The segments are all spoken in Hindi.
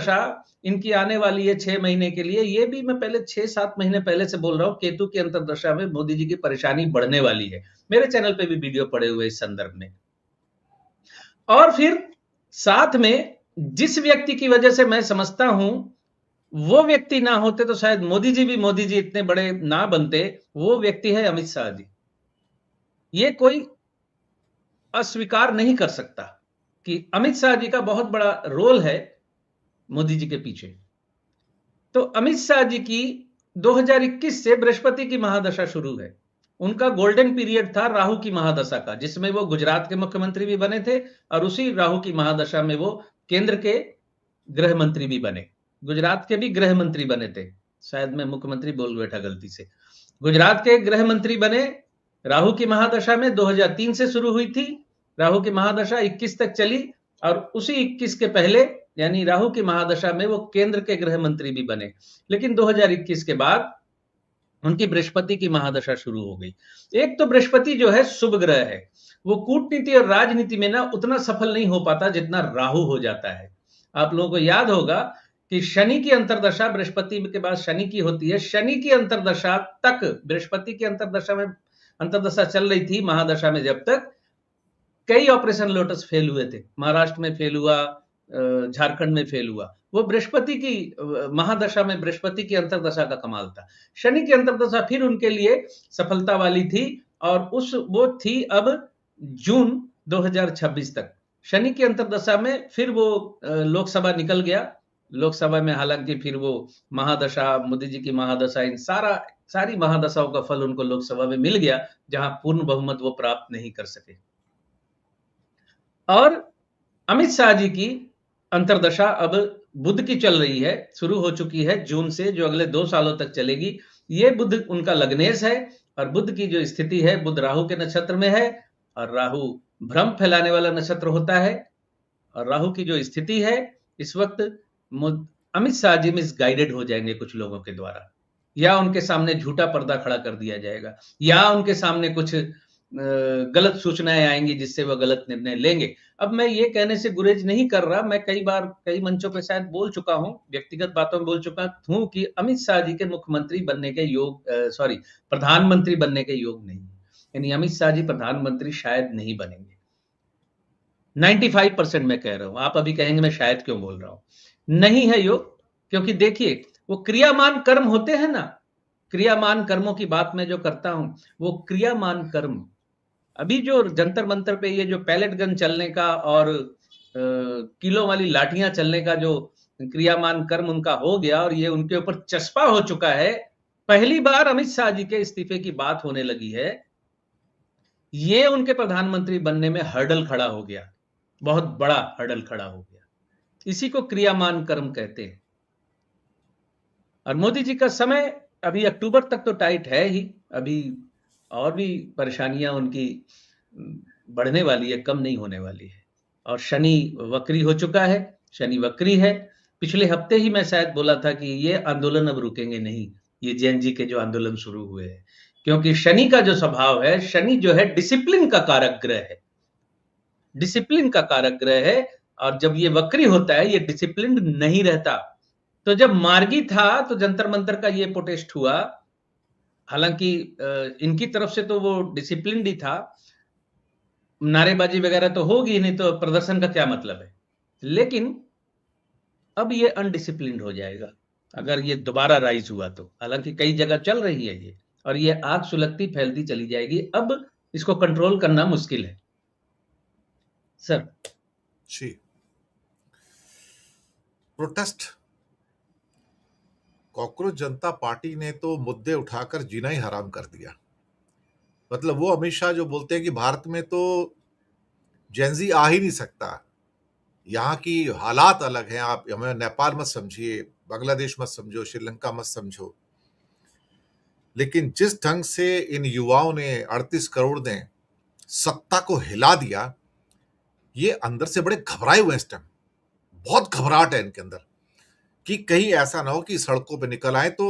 दशा इनकी आने वाली है 6 महीने के लिए, ये भी मैं पहले 6-7 महीने पहले से बोल रहा हूँ, केतु की अंतर्दशा में मोदी जी की परेशानी बढ़ने वाली है। मेरे चैनल पे भी वीडियो पड़े हुए इस संदर्भ में। और फिर साथ में जिस व्यक्ति की वजह से मैं समझता हूं वो व्यक्ति ना होते तो शायद मोदी जी इतने बड़े ना बनते, वो व्यक्ति है अमित शाह जी। ये कोई अस्वीकार नहीं कर सकता कि अमित शाह जी का बहुत बड़ा रोल है मोदी जी के पीछे। तो अमित शाह जी की 2021 से बृहस्पति की महादशा शुरू है। उनका गोल्डन पीरियड था राहु की महादशा का, जिसमें वो गुजरात के मुख्यमंत्री भी बने थे और उसी राहु की महादशा में वो केंद्र के गृह मंत्री भी बने। गुजरात के भी गृह मंत्री बने थे, शायद मैं मुख्यमंत्री बोल बैठा गलती से। गुजरात के गृह मंत्री बने राहु की महादशा में। 2003 से शुरू हुई थी राहु की महादशा, 21 तक चली और उसी 21 के पहले यानी राहु की महादशा में वो केंद्र के गृह मंत्री भी बने। लेकिन 2021 के बाद उनकी बृहस्पति की महादशा शुरू हो गई। एक तो बृहस्पति जो है शुभ ग्रह है, वो कूटनीति और राजनीति में ना उतना सफल नहीं हो पाता जितना राहु हो जाता है। आप लोगों को याद होगा कि शनि की अंतर्दशा बृहस्पति के बाद शनि की होती है। शनि की अंतर्दशा तक बृहस्पति की अंतर्दशा चल रही थी महादशा में, जब तक कई ऑपरेशन लोटस फेल हुए थे। महाराष्ट्र में फेल हुआ, झारखंड में फेल हुआ। वो बृहस्पति की महादशा में बृहस्पति की अंतर्दशा का कमाल था। शनि की अंतर्दशा फिर उनके लिए सफलता वाली थी और वो थी अब जून 2026 तक। शनि की अंतर्दशा में फिर वो लोकसभा निकल गया। लोकसभा में हालांकि फिर वो महादशा, मोदी जी की महादशा, इन सारी महादशाओं का फल उनको लोकसभा में मिल गया, जहां पूर्ण बहुमत वो प्राप्त नहीं कर सके। और अमित शाह जी की अंतर्दशा अब बुध की चल रही है, शुरू हो चुकी है जून से, जो अगले 2 सालों तक चलेगी। ये बुध उनका लग्नेश है और बुध की जो स्थिति है, बुध राहु के नक्षत्र में है और राहु भ्रम फैलाने वाला नक्षत्र होता है। और राहु की जो स्थिति है इस वक्त, अमित शाह जी मिसगाइडेड हो जाएंगे कुछ लोगों के द्वारा, या उनके सामने झूठा पर्दा खड़ा कर दिया जाएगा, या उनके सामने कुछ गलत सूचनाएं आएंगी जिससे वह गलत निर्णय लेंगे। अब मैं ये कहने से गुरेज नहीं कर रहा, मैं कई बार कई मंचों पे शायद बोल चुका हूं, व्यक्तिगत बातों में बोल चुका हूं कि अमित शाह जी के मुख्यमंत्री बनने के योग, प्रधानमंत्री बनने के योग नहीं है। यानी अमित शाह जी प्रधानमंत्री शायद नहीं बनेंगे। 95% मैं कह रहा हूं। आप अभी कहेंगे मैं शायद क्यों बोल रहा हूं। नहीं है योग, क्योंकि देखिए वो क्रियामान कर्म होते हैं ना, क्रियामान कर्मों की बात मैं जो करता हूं, वो क्रियामान कर्म, अभी जो जंतर मंतर पे ये जो पैलेट गन चलने का और किलो वाली लाठियां चलने का जो क्रियामान कर्म उनका हो गया और ये उनके ऊपर चस्पा हो चुका है। पहली बार अमित शाह जी के इस्तीफे की बात होने लगी है, ये उनके प्रधानमंत्री बनने में हर्डल खड़ा हो गया, बहुत बड़ा हर्डल खड़ा हो गया। इसी को क्रियामान कर्म कहते हैं। और मोदी जी का समय अभी अक्टूबर तक तो टाइट है ही, अभी और भी परेशानियां उनकी बढ़ने वाली है, कम नहीं होने वाली है। और शनि वक्री हो चुका है, शनि वक्री है। पिछले हफ्ते ही मैं शायद बोला था कि ये आंदोलन अब रुकेंगे नहीं, ये जैन जी के जो आंदोलन शुरू हुए हैं, क्योंकि शनि का जो स्वभाव है, शनि जो है डिसिप्लिन का कारक ग्रह है, डिसिप्लिन का कारक ग्रह है। और जब ये वक्री होता है, ये डिसिप्लिन नहीं रहता। तो जब मार्गी था तो जंतर मंतर का ये प्रोटेस्ट हुआ, हालांकि इनकी तरफ से तो वो डिसिप्लिन ही था, नारेबाजी वगैरह तो होगी नहीं, तो प्रदर्शन का क्या मतलब है। लेकिन अब ये अनडिसिप्लिन्ड हो जाएगा अगर ये दोबारा राइज हुआ तो। हालांकि कई जगह चल रही है ये, और ये आग सुलगती फैलती चली जाएगी। अब इसको कंट्रोल करना मुश्किल है सर जी। प्रोटेस्ट, कॉकरोच जनता पार्टी ने तो मुद्दे उठाकर जीना ही हराम कर दिया। मतलब वो अमित शाह जो बोलते हैं कि भारत में तो जेनजी आ ही नहीं सकता, यहाँ की हालात अलग हैं, आप हमें नेपाल मत समझिए, बांग्लादेश मत समझो, श्रीलंका मत समझो। लेकिन जिस ढंग से इन युवाओं ने 38 करोड़ ने सत्ता को हिला दिया, ये अंदर से बड़े घबराए हुए हैं इस टाइम। बहुत घबराहट है इनके अंदर कि कहीं ऐसा ना हो कि सड़कों पे निकल आए तो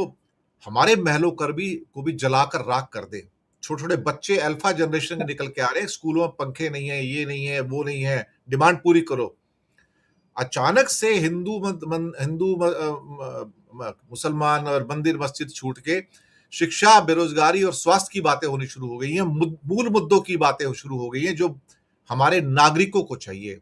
हमारे महलों को भी जलाकर राख कर दे। छोटे छोटे बच्चे अल्फा जनरेशन के निकल के आ रहे हैं, स्कूलों में पंखे नहीं है, ये नहीं है, वो नहीं है, डिमांड पूरी करो। अचानक से हिंदू मुसलमान और मंदिर मस्जिद छूट के शिक्षा, बेरोजगारी और स्वास्थ्य की बातें होनी शुरू हो गई हैं, मूल मुद्दों की बातें शुरू हो गई हैं जो हमारे नागरिकों को चाहिए।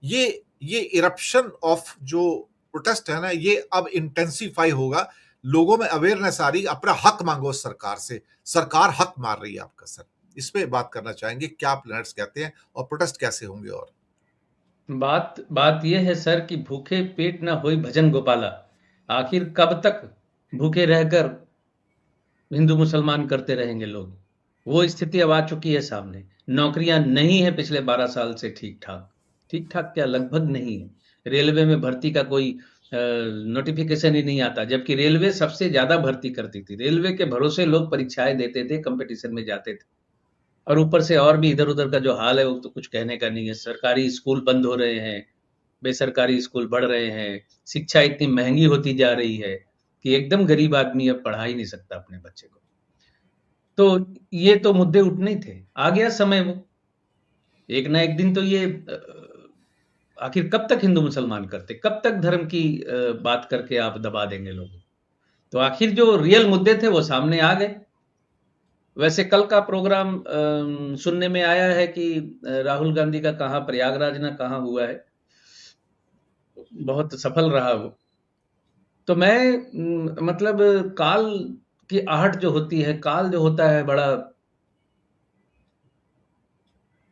ये इरप्शन ऑफ जो प्रोटेस्ट है ना, ये अब इंटेंसिफाई होगा। लोगों में अवेयरनेस आ रही, अपना हक मांगो सरकार से, सरकार हक मार रही है आपका। सर, इस पे बात करना चाहेंगे, क्या प्लैनेट्स कहते हैं और प्रोटेस्ट कैसे होंगे? और बात यह है सर कि भूखे पेट न होई भजन गोपाला। आखिर कब तक भूखे रहकर हिंदू मुसलमान करते रहेंगे लोग? वो स्थिति अब आ चुकी है सामने। नौकरियां नहीं है पिछले 12 साल से ठीक ठाक क्या, लगभग नहीं है। रेलवे में भर्ती का कोई नोटिफिकेशन ही नहीं आता, जबकि रेलवे सबसे ज्यादा भर्ती करती थी। रेलवे के भरोसे लोग परीक्षाएं देते थे, कंपटीशन में जाते थे। और ऊपर से और भी इधर उधर का जो हाल है वो तो कुछ कहने का नहीं है। सरकारी स्कूल बंद हो रहे हैं, बेसरकारी स्कूल बढ़ रहे हैं, शिक्षा इतनी महंगी होती जा रही है कि एकदम गरीब आदमी अब पढ़ा ही नहीं सकता अपने बच्चे को। तो ये तो मुद्दे उठने ही थे। आ गया समय, वो एक ना एक दिन तो ये आखिर कब तक हिंदू मुसलमान करते, कब तक धर्म की बात करके आप दबा देंगे लोगों? तो आखिर जो रियल मुद्दे थे वो सामने आ गए। वैसे कल का प्रोग्राम सुनने में आया है कि राहुल गांधी का कहाँ प्रयागराज ना कहाँ हुआ है, बहुत सफल रहा वो। तो मैं मतलब काल की आहट जो होती है, काल जो होता है बड़ा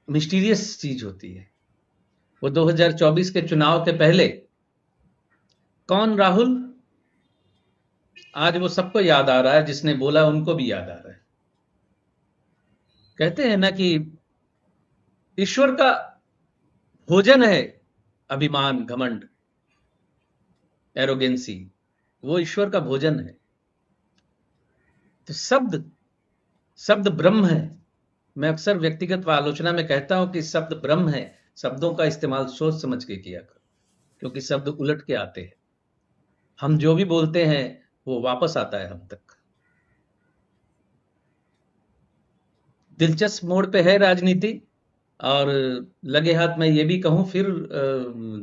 मिस्टीरियस चीज होती है। वो 2024 के चुनाव के पहले कौन राहुल, आज वो सबको याद आ रहा है, जिसने बोला उनको भी याद आ रहा है। कहते हैं ना कि ईश्वर का भोजन है अभिमान, घमंड, एरोगेंसी, वो ईश्वर का भोजन है। तो शब्द ब्रह्म है। मैं अक्सर व्यक्तिगत आलोचना में कहता हूं कि शब्द ब्रह्म है। शब्दों का इस्तेमाल सोच समझ के किया कर, क्योंकि शब्द उलट के आते हैं। हम जो भी बोलते हैं वो वापस आता है हम तक। दिलचस्प मोड़ पे है राजनीति, और लगे हाथ मैं ये भी कहूं, फिर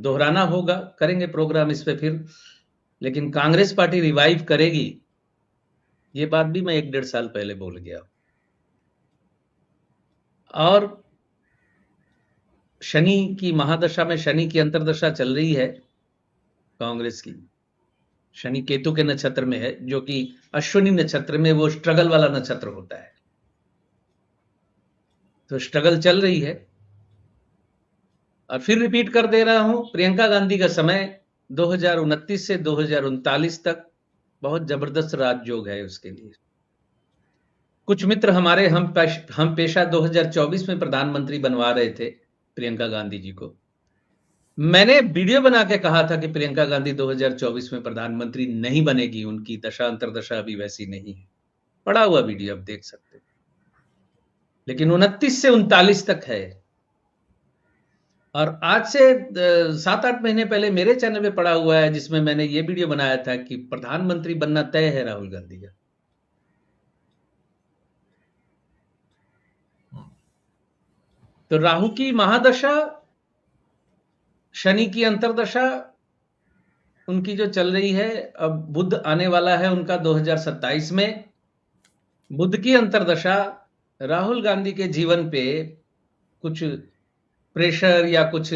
दोहराना होगा, करेंगे प्रोग्राम इस पे फिर। लेकिन कांग्रेस पार्टी रिवाइव करेगी, ये बात भी मैं 1-1.5 साल पहले बोल गया। और शनि की महादशा में, शनि की अंतर्दशा चल रही है कांग्रेस की। शनि केतु के नक्षत्र में है, जो कि अश्विनी नक्षत्र में वो स्ट्रगल वाला नक्षत्र होता है। तो स्ट्रगल चल रही है। और फिर रिपीट कर दे रहा हूं, प्रियंका गांधी का समय 2029 से 2039 तक बहुत जबरदस्त राजयोग है उसके लिए। कुछ मित्र हमारे हम पेशा 2024 में प्रधानमंत्री बनवा रहे थे प्रियंका गांधी जी को। मैंने वीडियो बना के कहा था कि प्रियंका गांधी 2024 में प्रधानमंत्री नहीं बनेगी, उनकी दशा अंतरदशा अभी वैसी नहीं है। पड़ा हुआ वीडियो आप देख सकते हो। लेकिन 29 से 39 तक है। और आज से 7-8 महीने पहले मेरे चैनल पे पड़ा हुआ है, जिसमें मैंने ये वीडियो बनाया था कि प्रधानमंत्री बनना तय है राहुल गांधी का। तो राहु की महादशा, शनि की अंतरदशा उनकी जो चल रही है, अब बुध आने वाला है उनका 2027 में। बुध की अंतरदशा राहुल गांधी के जीवन पे कुछ प्रेशर या कुछ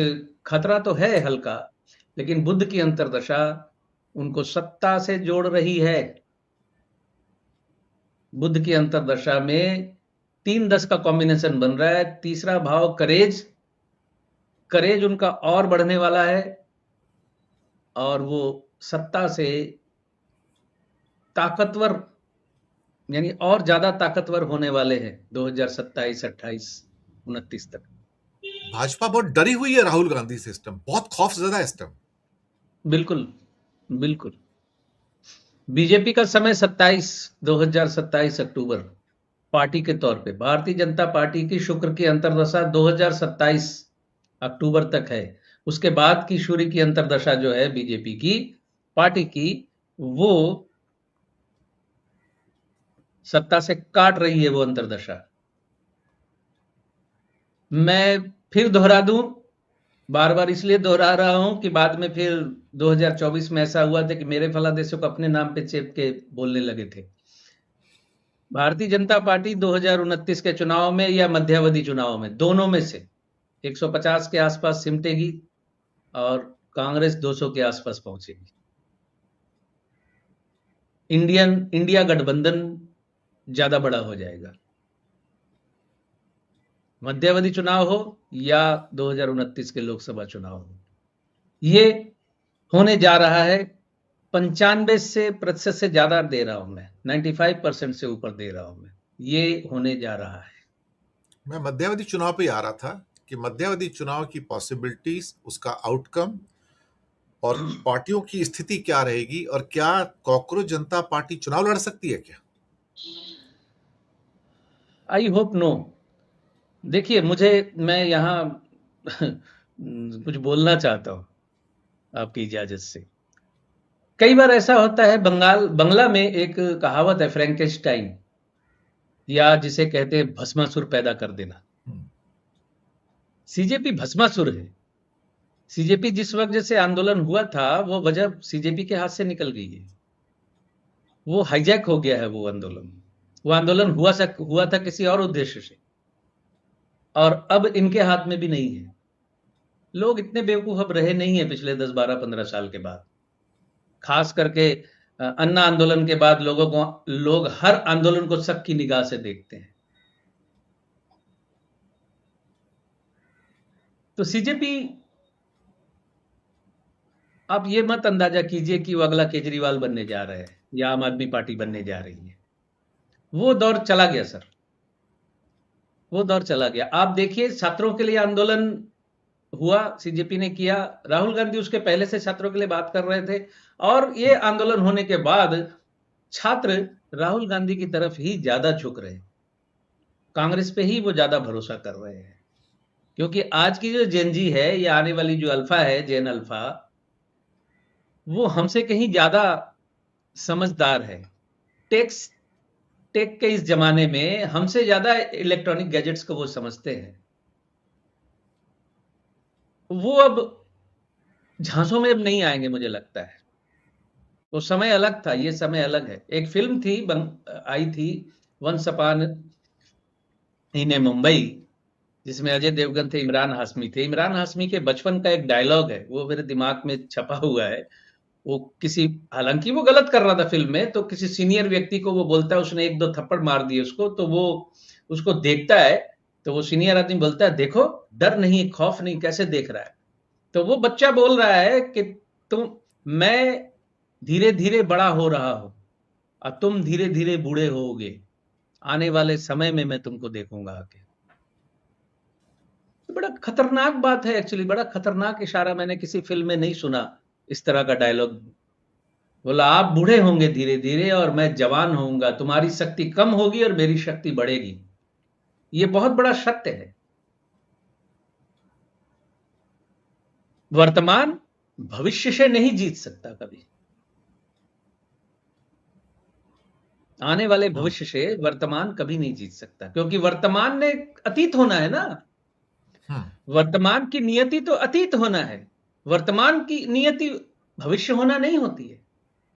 खतरा तो है हल्का, लेकिन बुध की अंतरदशा उनको सत्ता से जोड़ रही है। बुध की अंतरदशा में 3-10 का कॉम्बिनेशन बन रहा है। तीसरा भाव करेज उनका और बढ़ने वाला है, और वो सत्ता से ताकतवर, यानी और ज्यादा ताकतवर होने वाले हैं 2027, 28, 29 तक। भाजपा बहुत डरी हुई है राहुल गांधी से, इस टाइम बहुत खौफजदा है इस टाइम। बिल्कुल बिल्कुल। बीजेपी का समय 2027 अक्टूबर, पार्टी के तौर पे भारतीय जनता पार्टी की शुक्र की अंतरदशा 2027 अक्टूबर तक है। उसके बाद की सूर्य की अंतरदशा जो है बीजेपी की पार्टी की, वो सत्ता से काट रही है वो अंतरदशा। मैं फिर दोहरा दूं, बार बार इसलिए दोहरा रहा हूं कि बाद में फिर 2024 में ऐसा हुआ था कि मेरे फलादेशों को अपने नाम पे चेप के बोलने लगे थे। भारतीय जनता पार्टी 2029 के चुनाव में या मध्यावधि चुनाव में, दोनों में से 150 के आसपास सिमटेगी और कांग्रेस 200 के आसपास पहुंचेगी। इंडिया गठबंधन ज्यादा बड़ा हो जाएगा, मध्यावधि चुनाव हो या 2029 के लोकसभा चुनाव हो। ये होने जा रहा है 95% से ज्यादा दे रहा हूं मैं, 95% से ऊपर दे रहा हूं मैं, ये होने जा रहा है। मैं मध्यावधि चुनाव पे आ रहा था कि मध्यावधि चुनाव की पॉसिबिलिटीज, उसका आउटकम और पार्टियों की स्थिति क्या रहेगी, और क्या कॉकरोच जनता पार्टी चुनाव लड़ सकती है क्या? I hope no. देखिए, मैं यहाँ कुछ बोलना चाहता हूं आपकी इजाजत से। कई बार ऐसा होता है, बंगला में एक कहावत है, फ्रैंकेनस्टाइन, या जिसे कहते हैं भस्मासुर पैदा कर देना। सीजेपी भस्मासुर है। सीजेपी जिस वक्त जैसे आंदोलन हुआ था, वो वजह सीजेपी के हाथ से निकल गई है, वो हाईजैक हो गया है। वो आंदोलन हुआ था किसी और उद्देश्य से, और अब इनके हाथ में भी नहीं है। लोग इतने बेवकूफ अब रहे नहीं है पिछले 10, 12, 15 साल के बाद। खास करके अन्ना आंदोलन के बाद लोग हर आंदोलन को शक की निगाह से देखते हैं। तो सीजेपी, आप ये मत अंदाजा कीजिए कि वो अगला केजरीवाल बनने जा रहे हैं या आम आदमी पार्टी बनने जा रही है। वो दौर चला गया सर, वो दौर चला गया। आप देखिए, छात्रों के लिए आंदोलन हुआ, सीजेपी ने किया। राहुल गांधी उसके पहले से छात्रों के लिए बात कर रहे थे, और ये आंदोलन होने के बाद छात्र राहुल गांधी की तरफ ही ज्यादा झुक रहे, कांग्रेस पे ही वो ज्यादा भरोसा कर रहे हैं। क्योंकि आज की जो जेनजी है, या आने वाली जो अल्फा है, जेन अल्फा, वो हमसे कहीं ज्यादा समझदार है। टेक के इस जमाने में हमसे ज्यादा इलेक्ट्रॉनिक गैजेट्स को वो समझते हैं। वो अब झांसों में अब नहीं आएंगे, मुझे लगता है। वो समय अलग था, ये समय अलग है। एक फिल्म थी, आई थी, वंस अपॉन इन मुंबई, जिसमें अजय देवगन थे, इमरान हाशमी थे। इमरान हाशमी के बचपन का एक डायलॉग है, वो मेरे दिमाग में छपा हुआ है। वो हालांकि वो गलत कर रहा था फिल्म में, तो किसी सीनियर व्यक्ति को वो बोलता है, उसने 1-2 थप्पड़ मार दिए उसको, तो वो उसको देखता है, तो वो सीनियर आदमी बोलता है, देखो, डर नहीं, खौफ नहीं, कैसे देख रहा है। तो वो बच्चा बोल रहा है कि मैं धीरे धीरे बड़ा हो रहा हूं और तुम धीरे धीरे बूढ़े होगे, आने वाले समय में मैं तुमको देखूंगा आके। बड़ा खतरनाक बात है एक्चुअली, बड़ा खतरनाक इशारा। मैंने किसी फिल्म में नहीं सुना इस तरह का डायलॉग। बोला, आप बूढ़े होंगे धीरे धीरे और मैं जवान होऊंगा, तुम्हारी शक्ति कम होगी और मेरी शक्ति बढ़ेगी। ये बहुत बड़ा सत्य है। वर्तमान भविष्य से नहीं जीत सकता कभी। आने वाले भविष्य से वर्तमान कभी नहीं जीत सकता, क्योंकि वर्तमान ने अतीत होना है ना। वर्तमान की नियति तो अतीत होना है, वर्तमान की नियति भविष्य होना नहीं होती है।